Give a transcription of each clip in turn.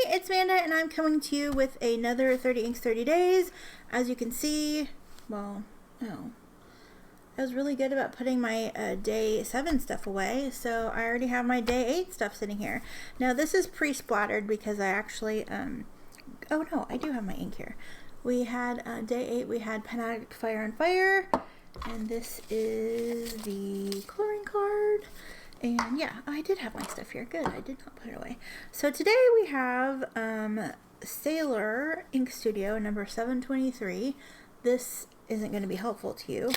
it's Amanda, and I'm coming to you with another 30 Inks 30 Days. As you can see, well, I was really good about putting my day 7 stuff away, so I already have my day 8 stuff sitting here. Now this is pre-splattered because I actually, oh no, I do have my ink here. We had day 8, we had Pen Addict Fire on Fire, and this is the coloring card. And yeah, I did have my stuff here. Good, I did not put it away. So today we have Sailor Ink Studio number 723. This isn't going to be helpful to you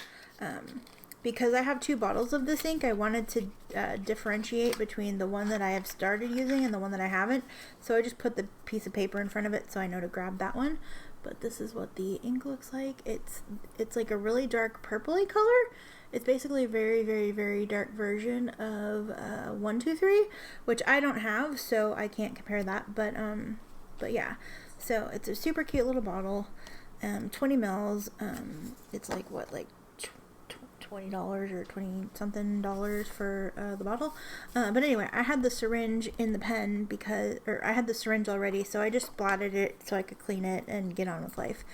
because I have 2 bottles of this ink. I wanted to differentiate between the one that I have started using and the one that I haven't. So I just put the piece of paper in front of it so I know to grab that one. But this is what the ink looks like. It's like a really dark purpley color. It's basically a very, very, very dark version of 123, which I don't have, so I can't compare that. But yeah, so it's a super cute little bottle, 20 mils. It's like what, like $20 or 20 something dollars for the bottle. But anyway, I had the syringe in the pen or I had the syringe already, so I just splattered it so I could clean it and get on with life.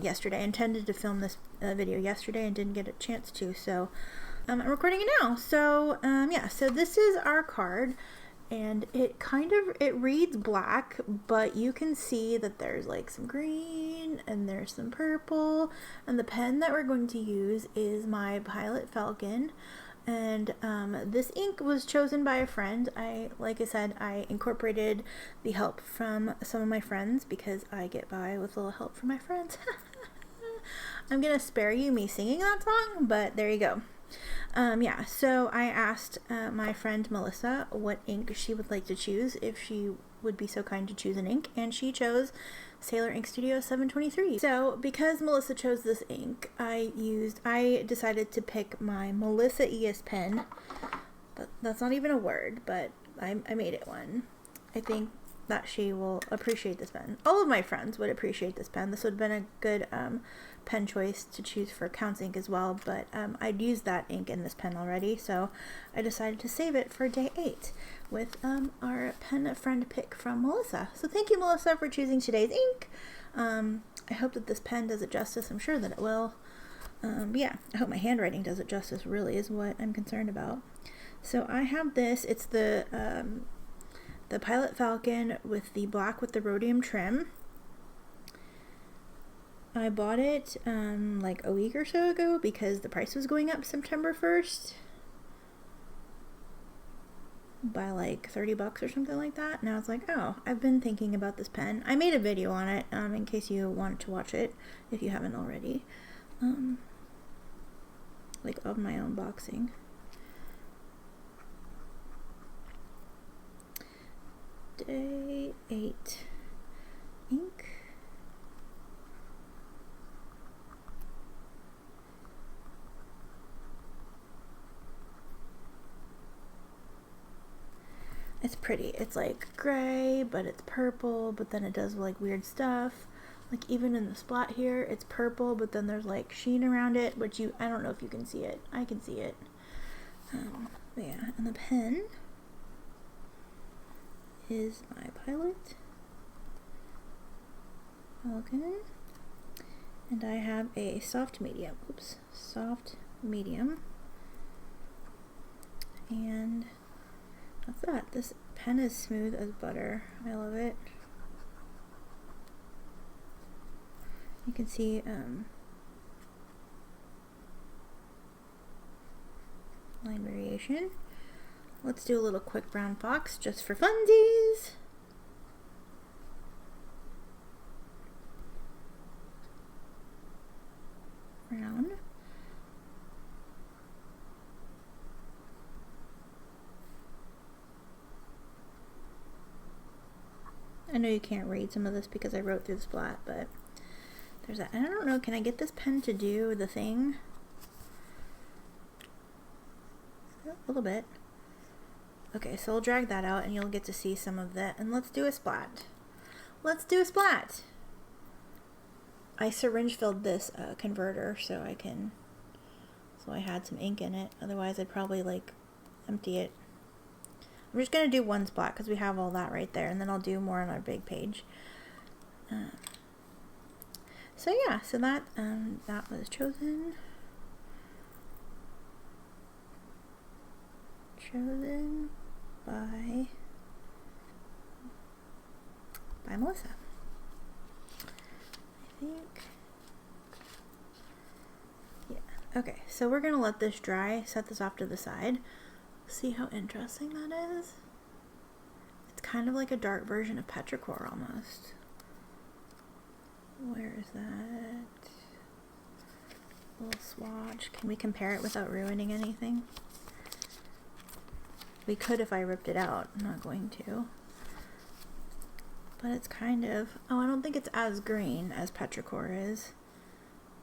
Yesterday I intended to film this video yesterday and didn't get a chance to, so I'm recording it now. So yeah, so this is our card, and it reads black, but you can see that there's like some green and there's some purple, and the pen that we're going to use is my Pilot Falcon. And this ink was chosen by a friend. Like I said, I incorporated the help from some of my friends because I get by with a little help from my friends. I'm gonna spare you me singing that song, but there you go. Yeah, so I asked my friend Melissa what ink she would like to choose, if she would be so kind to choose an ink, and she chose Sailor Ink Studio 723. So because Melissa chose this ink, I decided to pick my Melissa ES pen, but that's not even a word, but I made it one. I think that she will appreciate this pen. All of my friends would appreciate this pen. This would have been a good pen choice to choose for Counts ink as well, but I'd used that ink in this pen already, so I decided to save it for day 8 with our pen friend pick from Melissa. So thank you, Melissa, for choosing today's ink. I hope that this pen does it justice. I'm sure that it will. Yeah, I hope my handwriting does it justice, really is what I'm concerned about. So I have this. It's the Pilot Falcon with the black with the rhodium trim. I bought it like a week or so ago because the price was going up September 1st by like 30 bucks or something like that. And I was like, oh, I've been thinking about this pen. I made a video on it in case you want to watch it if you haven't already, like of my unboxing. Day 8 ink. It's pretty. It's like gray, but it's purple, but then it does like weird stuff. Like even in the splat here, it's purple, but then there's like sheen around it, which I don't know if you can see it. I can see it. Yeah, and the pen is my Pilot Falcon, and I have a soft medium. Oops, soft medium, and that's that. This pen is smooth as butter. I love it. You can see line variation. Let's do a little quick brown fox just for funsies. Brown. I know you can't read some of this because I wrote through the splat, but there's that. And I don't know, can I get this pen to do the thing? A little bit. Okay, so we'll drag that out and you'll get to see some of that. And let's do a splat. Let's do a splat! I syringe filled this converter so I had some ink in it. Otherwise I'd probably like empty it. I'm just going to do one spot because we have all that right there, and then I'll do more on our big page. So yeah, so that was chosen by Melissa, I think. Yeah. Okay, so we're gonna let this dry, set this off to the side. See how interesting that is? It's kind of like a dark version of petrichor almost. Where is that? A little swatch. Can we compare it without ruining anything? We could if I ripped it out. I'm not going to. But it's kind of... Oh, I don't think it's as green as petrichor is.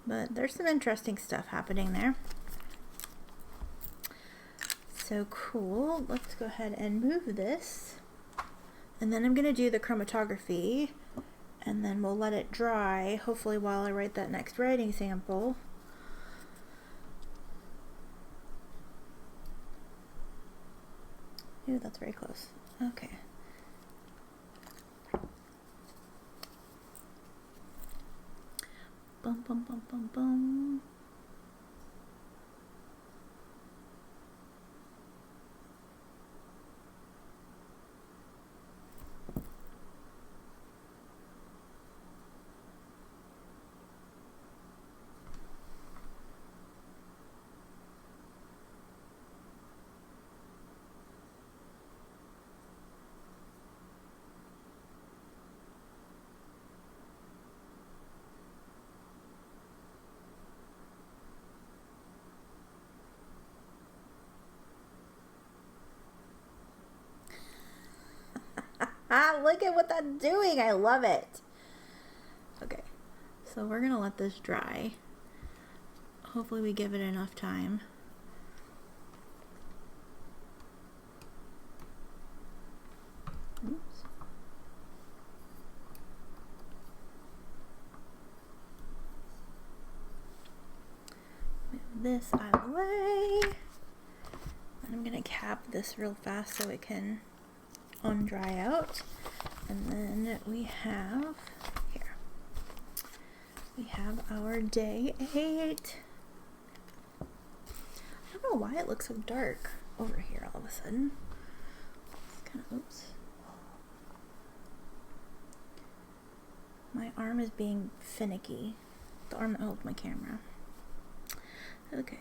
But there's some interesting stuff happening there. So cool. Let's go ahead and move this. And then I'm going to do the chromatography. And then we'll let it dry, hopefully while I write that next writing sample. Ooh, that's very close. Okay. Bum, bum, bum, bum, bum. Ah, look at what that's doing. I love it. Okay, so we're gonna let this dry. Hopefully we give it enough time. Oops. Move this out of the way. And I'm gonna cap this real fast so it can dry out. And then we have here, we have our day 8. I don't know why it looks so dark over here all of a sudden. It's kind of, oops. My arm is being finicky. The arm that holds my camera. Okay.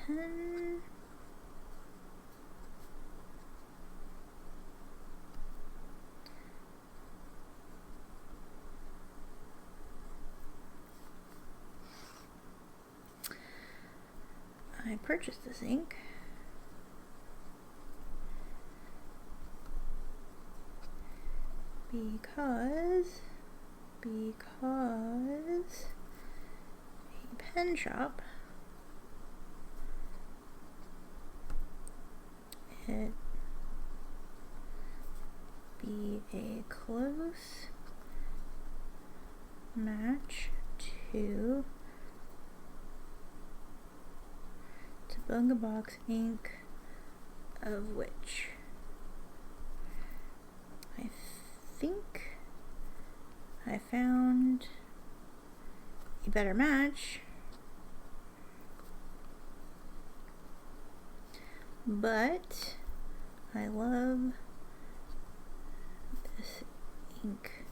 Pen. I purchased this ink because a pen shop, it be a close match to Box ink, of which I think I found a better match, but I love this ink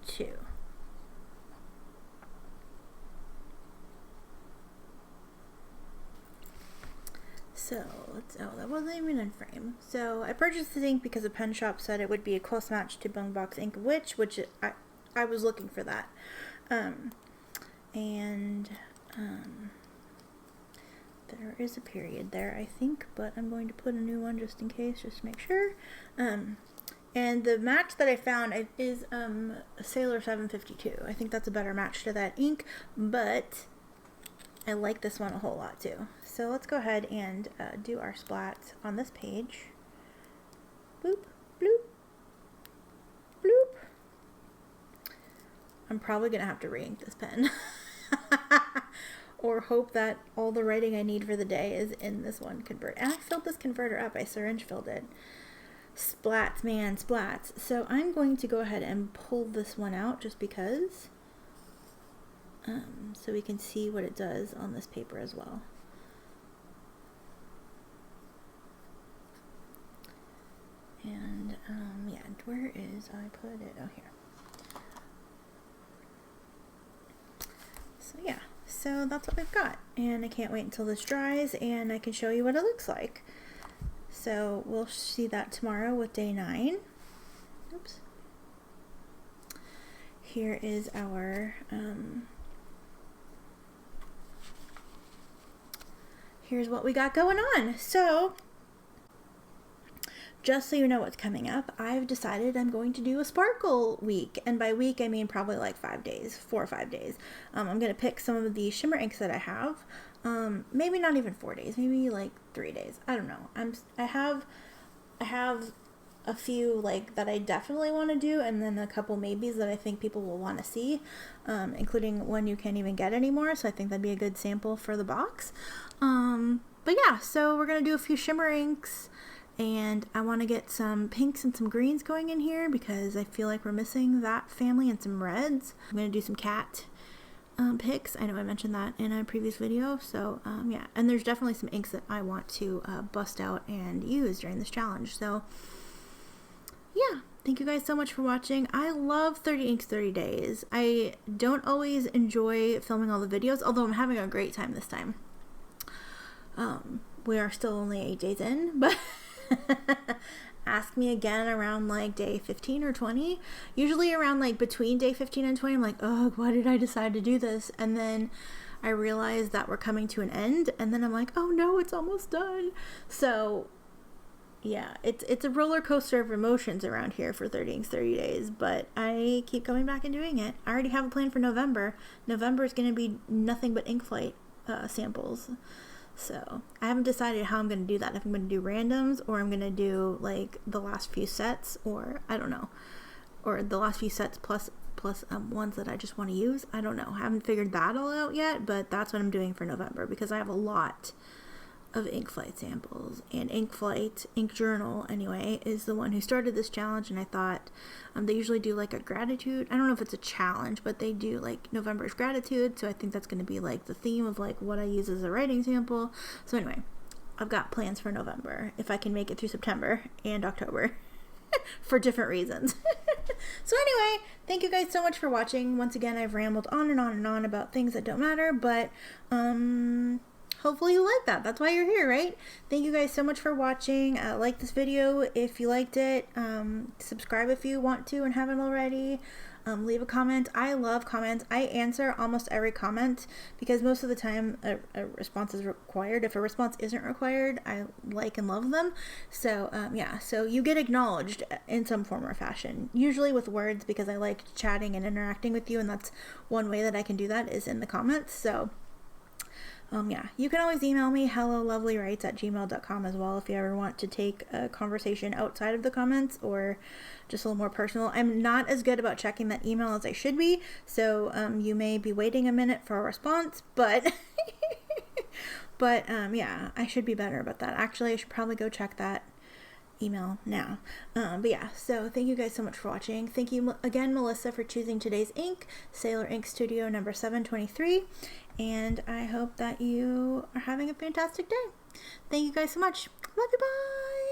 too. So let's, oh, that wasn't even in frame. So I purchased this ink because the pen shop said it would be a close match to Box ink, which I was looking for that. There is a period there, I think, but I'm going to put a new one just in case, just to make sure. And the match that I found is Sailor 752. I think that's a better match to that ink, but I like this one a whole lot too. So let's go ahead and do our splats on this page. Boop, bloop, bloop. I'm probably going to have to re-ink this pen. Or hope that all the writing I need for the day is in this one converter. And I filled this converter up. I syringe filled it. Splats, man, splats. So I'm going to go ahead and pull this one out just because. So we can see what it does on this paper as well. And yeah, where is I put it? Oh, here. So yeah, so that's what we've got, and I can't wait until this dries and I can show you what it looks like. So we'll see that tomorrow with day 9. Oops. Here is our here's what we got going on. So just so you know what's coming up, I've decided I'm going to do a sparkle week. And by week, I mean probably like 5 days, 4 or 5 days. I'm going to pick some of the shimmer inks that I have. Maybe not even 4 days, maybe like 3 days. I don't know. I have a few like that I definitely want to do, and then a couple maybes that I think people will want to see, including one you can't even get anymore. So I think that'd be a good sample for the box. But yeah, so we're going to do a few shimmer inks. And I want to get some pinks and some greens going in here because I feel like we're missing that family, and some reds. I'm going to do some cat picks. I know I mentioned that in a previous video. So yeah, and there's definitely some inks that I want to bust out and use during this challenge. So yeah, thank you guys so much for watching. I love 30 Inks 30 Days. I don't always enjoy filming all the videos, although I'm having a great time this time. We are still only 8 days in, but ask me again around like day 15 or 20. Usually around like between day 15 and 20, I'm like, oh, why did I decide to do this? And then I realize that we're coming to an end, and then I'm like, oh no, it's almost done. So yeah, it's a roller coaster of emotions around here for 30 Inks 30 Days, but I keep coming back and doing it. I already have a plan for November. November is going to be nothing but ink flight samples. So I haven't decided how I'm going to do that. If I'm going to do randoms, or I'm going to do like the last few sets, or I don't know, or the last few sets plus ones that I just want to use. I don't know. I haven't figured that all out yet, but that's what I'm doing for November because I have a lot of ink flight samples, and ink journal anyway is the one who started this challenge. And I thought they usually do like a gratitude, I don't know if it's a challenge, but they do like November's gratitude, so I think that's going to be like the theme of like what I use as a writing sample. So anyway, I've got plans for November if I can make it through September and October for different reasons. So anyway, thank you guys so much for watching. Once again, I've rambled on and on and on about things that don't matter, but hopefully you like that. That's why you're here, right? Thank you guys so much for watching. Like this video if you liked it. Subscribe if you want to and haven't already. Leave a comment. I love comments. I answer almost every comment because most of the time a response is required. If a response isn't required, I like and love them. So yeah, so you get acknowledged in some form or fashion, usually with words, because I like chatting and interacting with you, and that's one way that I can do that is in the comments. So yeah, you can always email me, hellolovelyrights@gmail.com as well, if you ever want to take a conversation outside of the comments or just a little more personal. I'm not as good about checking that email as I should be, so you may be waiting a minute for a response, but yeah, I should be better about that. Actually, I should probably go check that email now. But yeah, so thank you guys so much for watching. Thank you again, Melissa, for choosing today's ink, Sailor Ink Studio number 723, and I hope that you are having a fantastic day. Thank you guys so much. Love you, bye!